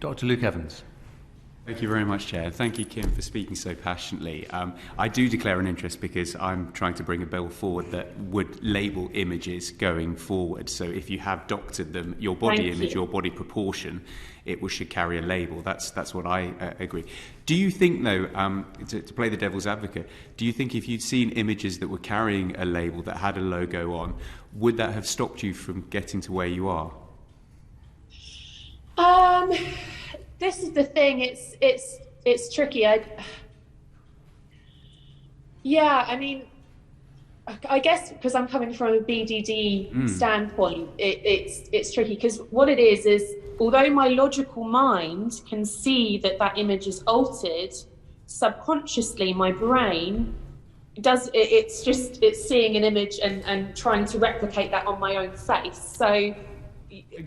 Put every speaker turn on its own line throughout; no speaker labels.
Dr. Luke Evans.
Thank you very much, Chair. Thank you, Kim, for speaking so passionately. I do declare an interest because I'm trying to bring a bill forward that would label images going forward. So if you have doctored them, your body image, your body proportion, should carry a label. That's what I agree. Do you think, though, to play the devil's advocate, do you think if you'd seen images that were carrying a label that had a logo on, would that have stopped you from getting to where you are?
This is the thing. It's tricky. I mean, I guess because I'm coming from a BDD standpoint, it's tricky because what it is although my logical mind can see that image is altered, subconsciously my brain does. It's seeing an image and trying to replicate that on my own face. So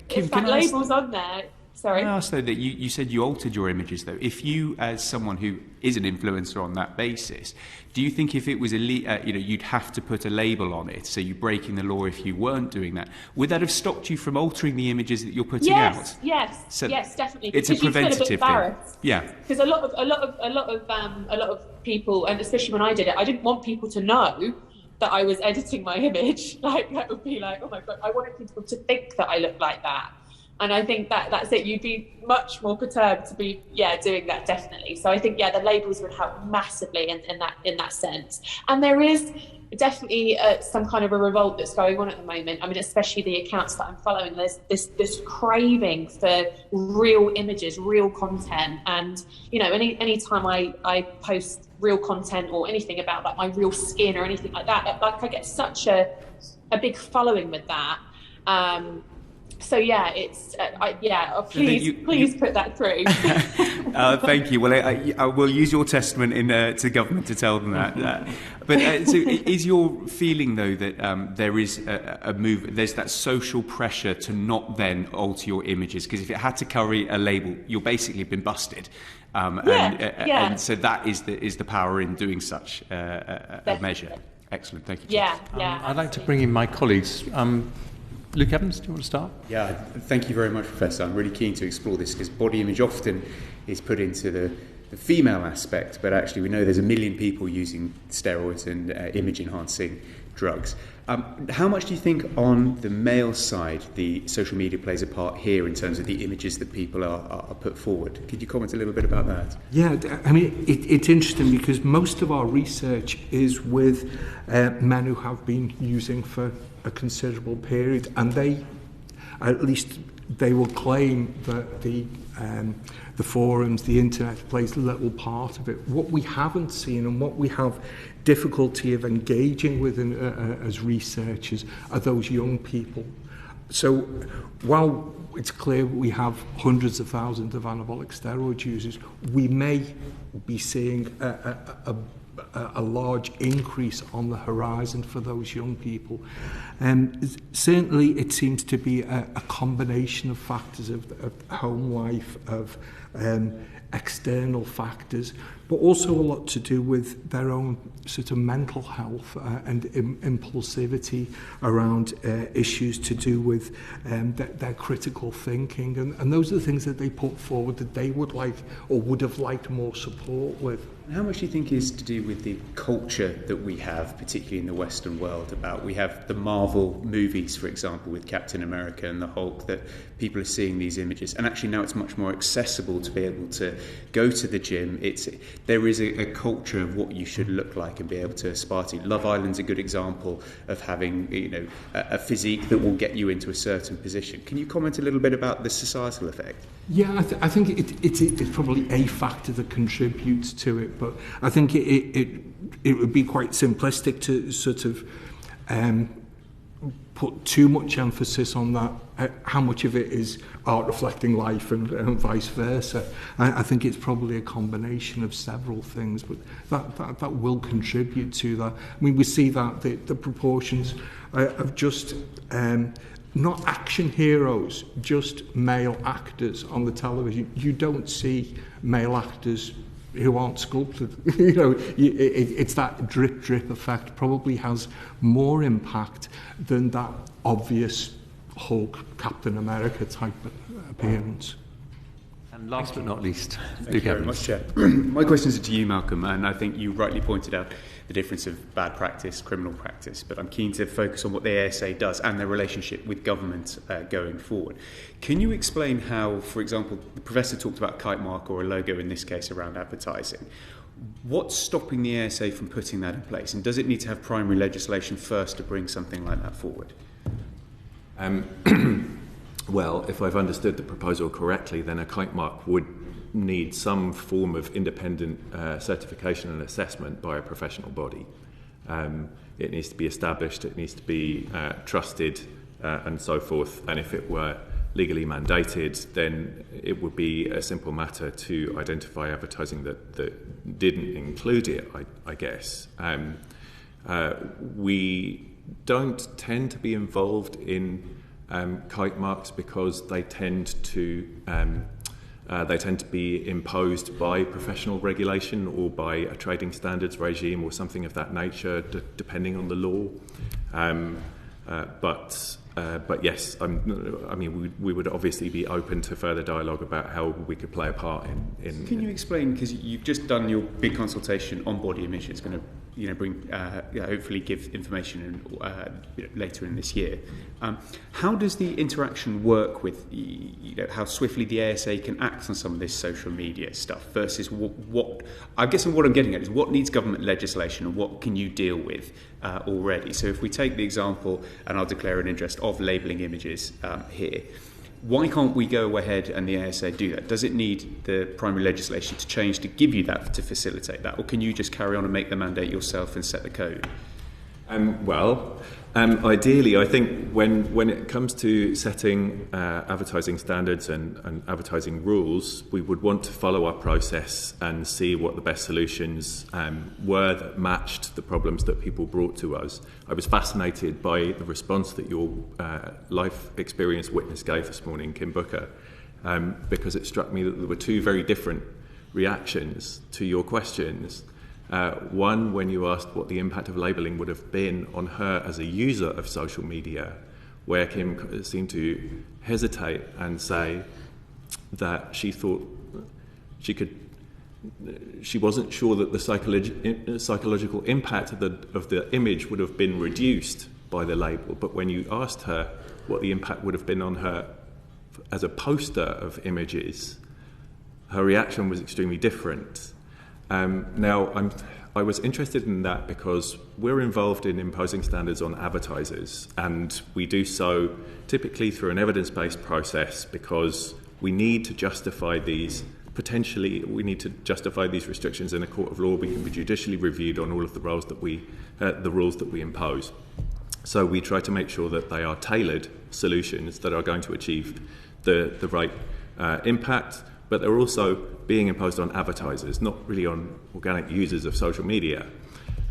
Kim,
if that label's on there. Sorry.
Can I ask, though, that you said you altered your images, though. If you, as someone who is an influencer on that basis, do you think if it was you'd have to put a label on it, so you're breaking the law if you weren't doing that? Would that have stopped you from altering the images that you're putting out?
Yes, definitely.
It's a preventative thing. Yeah.
Because a lot of people, and especially when I did it, I didn't want people to know that I was editing my image. Like, that would be like, oh my God, I wanted people to think that I looked like that. And I think that's it. You'd be much more perturbed to be, doing that, definitely. So I think, the labels would help massively in that sense. And there is definitely some kind of a revolt that's going on at the moment. I mean, especially the accounts that I'm following. There's this craving for real images, real content. And, any time I post real content or anything about like my real skin or anything like that, like I get such a big following with that. So it's please put that through.
Thank you. Well, I will use your testament to government to tell them that. But so is your feeling, though, that there is a move? There's that social pressure to not then alter your images, because if it had to carry a label, you're basically been busted. And so that is the power in doing such a measure. Excellent. Thank you.
I'd like to bring in my colleagues. Luke Evans, do you want to start?
Yeah, thank you very much, Professor. I'm really keen to explore this because body image often is put into the female aspect, but actually we know there's 1 million people using steroids and image-enhancing drugs. How much do you think on the male side the social media plays a part here in terms of the images that people are put forward? Could you comment a little bit about that?
Yeah, I mean, it's interesting because most of our research is with men who have been using for a considerable period, and they will claim that the forums, the internet plays a little part of it. What we haven't seen and what we have difficulty of engaging with as researchers are those young people. So while it's clear we have hundreds of thousands of anabolic steroid users, we may be seeing a large increase on the horizon for those young people. Certainly it seems to be a combination of factors of home life, of external factors, but also a lot to do with their own sort of mental health and impulsivity around issues to do with their critical thinking. And those are the things that they put forward that they would like or would have liked more support with.
How much do you think is to do with the culture that we have, particularly in the Western world, we have the Marvel movies, for example, with Captain America and the Hulk, that people are seeing these images, and actually now it's much more accessible to be able to go to the gym. There is a culture of what you should look like and be able to aspire to. Love Island's a good example of having a physique that will get you into a certain position. Can you comment a little bit about the societal effect?
Yeah, I think it's probably a factor that contributes to it, but I think it would be quite simplistic to sort of put too much emphasis on that, how much of it is art reflecting life and vice versa. I think it's probably a combination of several things, but that will contribute to that. I mean, we see that the proportions of just not action heroes, just male actors on the television. You don't see male actors who aren't sculpted. It's that drip effect probably has more impact than that obvious Hulk, Captain America type appearance.
And last but not least,
Thank
Luke
you very
Evans.
much, Chair. My question is to you, Malcolm, and I think you rightly pointed out the difference of bad practice, criminal practice, but I'm keen to focus on what the ASA does and their relationship with government going forward. Can you explain how, for example, the Professor talked about a kite mark or a logo in this case around advertising. What's stopping the ASA from putting that in place, and does it need to have primary legislation first to bring something like that forward?
Well, if I've understood the proposal correctly, then a kite mark would need some form of independent certification and assessment by a professional body. It needs to be established, it needs to be trusted and so forth, and if it were legally mandated, then it would be a simple matter to identify advertising that didn't include it, I guess. We don't tend to be involved in kite marks because they tend to be imposed by professional regulation or by a trading standards regime or something of that nature, depending on the law. But yes, we would obviously be open to further dialogue about how we could play a part in.
Can you explain, because you've just done your big consultation on body image, it's going to bring hopefully give information later in this year. How does the interaction work with how swiftly the ASA can act on some of this social media stuff versus what I guess what I'm getting at is what needs government legislation and what can you deal with already? So if we take the example, and I'll declare an interest of labelling images here, why can't we go ahead and the ASA do that? Does it need the primary legislation to change to give you that, to facilitate that? Or can you just carry on and make the mandate yourself and set the code?
Ideally, I think when it comes to setting advertising standards and advertising rules, we would want to follow our process and see what the best solutions were that matched the problems that people brought to us. I was fascinated by the response that your life experience witness gave this morning, Kim Booker, because it struck me that there were two very different reactions to your questions. One, when you asked what the impact of labelling would have been on her as a user of social media, where Kim seemed to hesitate and say that she thought she wasn't sure that the psychological impact of the image would have been reduced by the label. But when you asked her what the impact would have been on her as a poster of images, her reaction was extremely different. I was interested in that because we're involved in imposing standards on advertisers, and we do so typically through an evidence-based process because we need to justify these restrictions in a court of law. We can be judicially reviewed on all of the rules that we impose. So we try to make sure that they are tailored solutions that are going to achieve the right impact, but they're also being imposed on advertisers, not really on organic users of social media.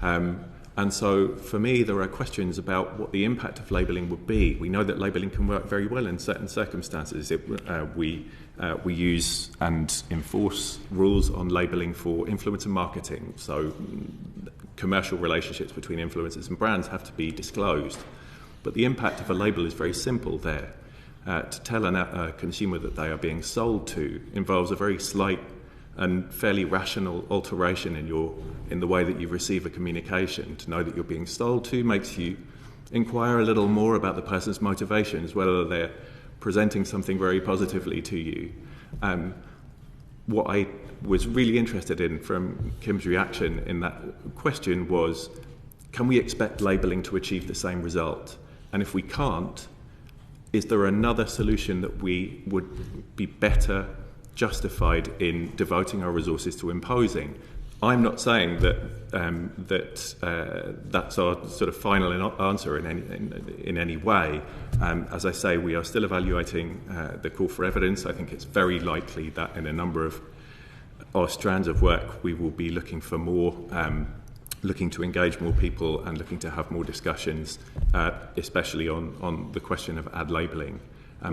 And so for me, there are questions about what the impact of labelling would be. We know that labelling can work very well in certain circumstances. We use and enforce rules on labelling for influencer marketing. So commercial relationships between influencers and brands have to be disclosed. But the impact of a label is very simple there. To tell a consumer that they are being sold to involves a very slight and fairly rational alteration in the way that you receive a communication. To know that you're being sold to makes you inquire a little more about the person's motivations, whether they're presenting something very positively to you. What I was really interested in from Kim's reaction in that question was, can we expect labelling to achieve the same result? And if we can't, is there another solution that we would be better justified in devoting our resources to imposing? I'm not saying that that's our sort of final answer in any way. As I say, we are still evaluating the call for evidence. I think it's very likely that in a number of our strands of work we will be looking for more, looking to engage more people and looking to have more discussions, especially on the question of ad labelling.
I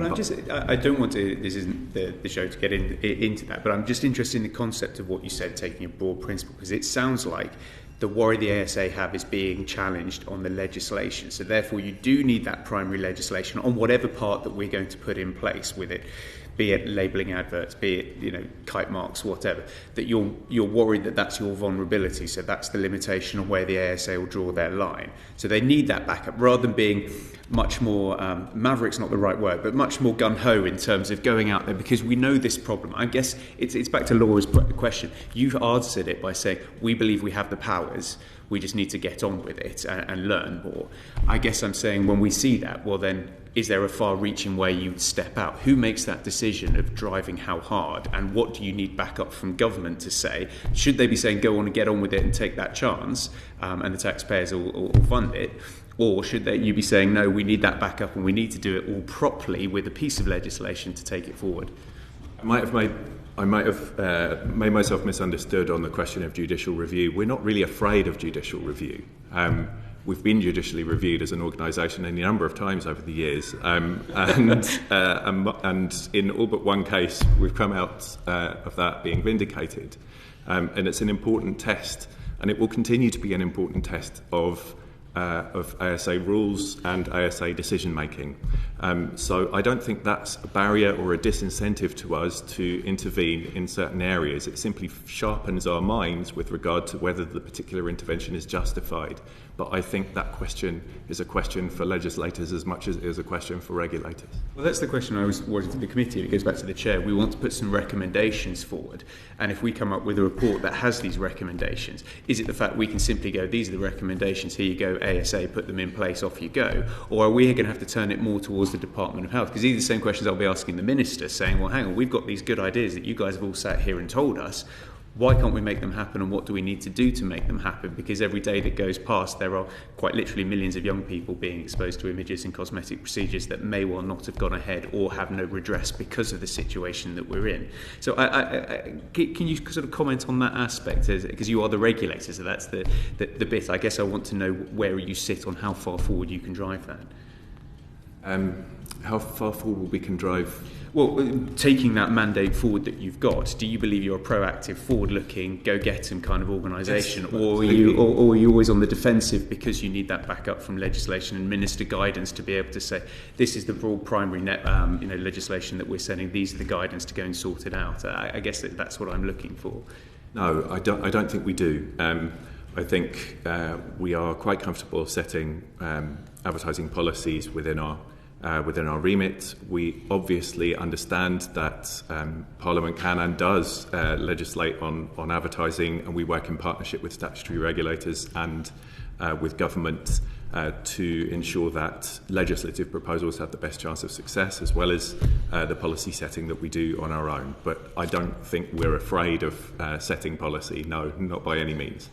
don't want to, this isn't the show to get into that, but I'm just interested in the concept of what you said, taking a broad principle, because it sounds like the worry the ASA have is being challenged on the legislation. So therefore you do need that primary legislation on whatever part that we're going to put in place with it. be it labelling adverts, be it kite marks, whatever, that you're worried that that's your vulnerability. So that's the limitation on where the ASA will draw their line. So they need that backup rather than being much more maverick's not the right word, but much more gun-ho in terms of going out there, because we know this problem. I guess it's back to Laura's question. You've answered it by saying we believe we have the powers, we just need to get on with it and learn more. I guess I'm saying when we see that, well then, is there a far-reaching way you'd step out? Who makes that decision of driving how hard, and what do you need backup from government to say? Should they be saying go on and get on with it and take that chance, and the taxpayers will fund it? Or should you be saying, no, we need that backup and we need to do it all properly with a piece of legislation to take it forward?
I might have made myself misunderstood on the question of judicial review. We're not really afraid of judicial review. We've been judicially reviewed as an organisation any number of times over the years, and in all but one case, we've come out of that being vindicated. And it's an important test, and it will continue to be an important test of ASA rules and ASA decision making. So I don't think that's a barrier or a disincentive to us to intervene in certain areas. It simply sharpens our minds with regard to whether the particular intervention is justified. But I think that question is a question for legislators as much as it is a question for regulators.
Well, that's the question I was wanting to the committee. It goes back to the chair. We want to put some recommendations forward. And if we come up with a report that has these recommendations, is it the fact we can simply go, these are the recommendations, here you go, ASA, put them in place, off you go? Or are we going to have to turn it more towards the Department of Health? Because these are the same questions I'll be asking the Minister, saying, well, hang on, we've got these good ideas that you guys have all sat here and told us. Why can't we make them happen, and what do we need to do to make them happen? Because every day that goes past, there are quite literally millions of young people being exposed to images and cosmetic procedures that may well not have gone ahead or have no redress because of the situation that we're in. So can you sort of comment on that aspect? Because you are the regulator, so that's the bit. I guess I want to know where you sit on how far forward you can drive that.
How far forward we can drive?
Well, taking that mandate forward that you've got, do you believe you're a proactive, forward-looking, go-get-'em kind of organisation,
yes,
or are you always on the defensive because you need that backup from legislation and minister guidance to be able to say, this is the broad primary legislation that we're sending, these are the guidance to go and sort it out? I guess that's what I'm looking for.
No, I don't think we do. I think we are quite comfortable setting advertising policies within our remit. We obviously understand that Parliament can and does legislate on advertising, and we work in partnership with statutory regulators and with government to ensure that legislative proposals have the best chance of success, as well as the policy setting that we do on our own. But I don't think we're afraid of setting policy, no, not by any means.